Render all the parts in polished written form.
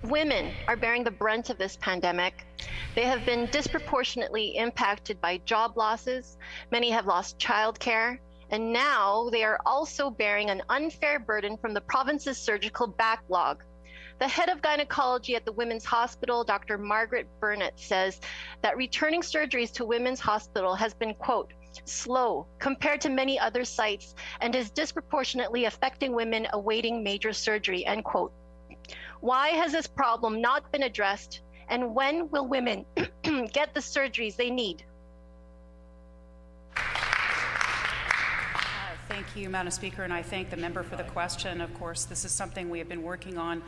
Women are bearing the brunt of this pandemic. They have been disproportionately impacted by job losses. Many have lost childcare, and now they are also bearing an unfair burden from the province's surgical backlog. The head of gynecology at the Women's Hospital, Dr. Margaret Burnett, says that returning surgeries to Women's Hospital has been, quote, slow compared to many other sites and is disproportionately affecting women awaiting major surgery, end quote. Why has this problem not been addressed, and when will women get the surgeries they need? Thank you, Madam Speaker, and I thank the member for the question. Of course, this is something we have been working on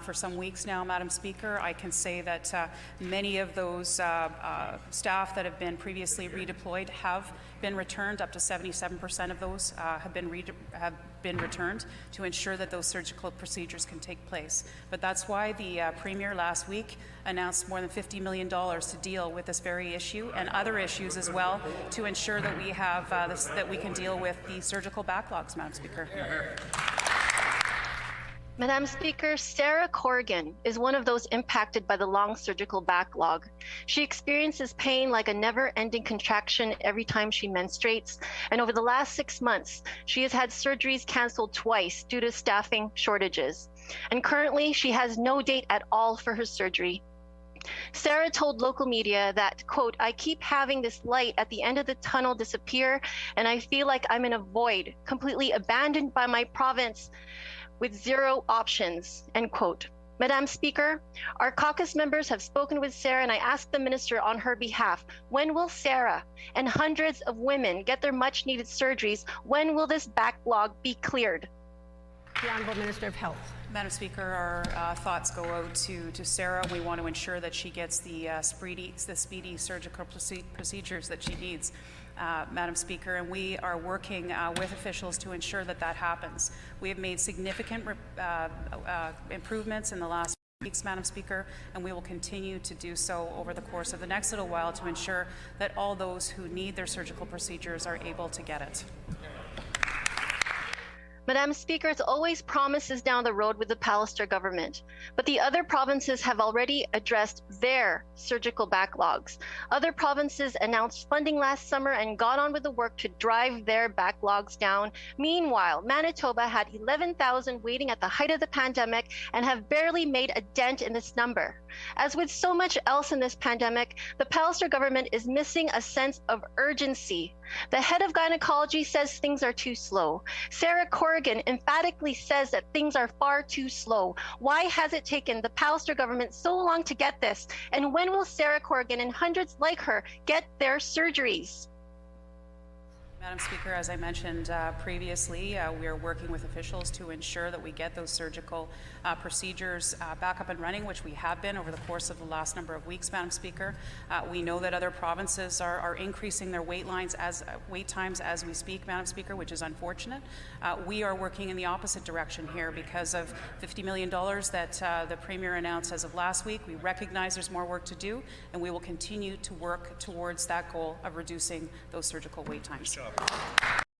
for some weeks now, Madam Speaker. I can say that many of those staff that have been previously redeployed have been returned. Up to 77% of those have been returned to ensure that those surgical procedures can take place. But that's why the Premier last week announced more than $50 million to deal with this very issue and other issues as well, to ensure that we have that we can deal with the surgical backlogs, Madam Speaker. Madam Speaker, Sarah Corrigan is one of those impacted by the long surgical backlog. She experiences pain like a never-ending contraction every time she menstruates, and over the last 6 months, she has had surgeries canceled twice due to staffing shortages. And currently, she has no date at all for her surgery. Sarah told local media that, quote, I keep having this light at the end of the tunnel disappear, and I feel like I'm in a void, completely abandoned by my province, with zero options, end quote. Madam Speaker, our caucus members have spoken with Sarah, and I asked the minister on her behalf, when will Sarah and hundreds of women get their much needed surgeries? When will this backlog be cleared? The Honourable Minister of Health. Madam Speaker, our thoughts go out to Sarah. We want to ensure that she gets the speedy surgical procedures that she needs, Madam Speaker, and we are working with officials to ensure that that happens. We have made significant improvements in the last weeks, Madam Speaker, and we will continue to do so over the course of the next little while to ensure that all those who need their surgical procedures are able to get it. Madam Speaker, it's always promises down the road with the Pallister government, but the other provinces have already addressed their surgical backlogs. Other provinces announced funding last summer and got on with the work to drive their backlogs down. Meanwhile, Manitoba had 11,000 waiting at the height of the pandemic and have barely made a dent in this number. As with so much else in this pandemic, the Pallister government is missing a sense of urgency. The head of gynecology says things are too slow. Sarah Corrigan emphatically says that things are far too slow. Why has it taken the Pallister government so long to get this? And when will Sarah Corrigan and hundreds like her get their surgeries? Madam Speaker, as I mentioned previously, we are working with officials to ensure that we get those surgical procedures back up and running, which we have been over the course of the last number of weeks, Madam Speaker. We know that other provinces are increasing their wait times as we speak, Madam Speaker, which is unfortunate. We are working in the opposite direction here because of $50 million that the Premier announced as of last week. We recognize there's more work to do, and we will continue to work towards that goal of reducing those surgical wait times.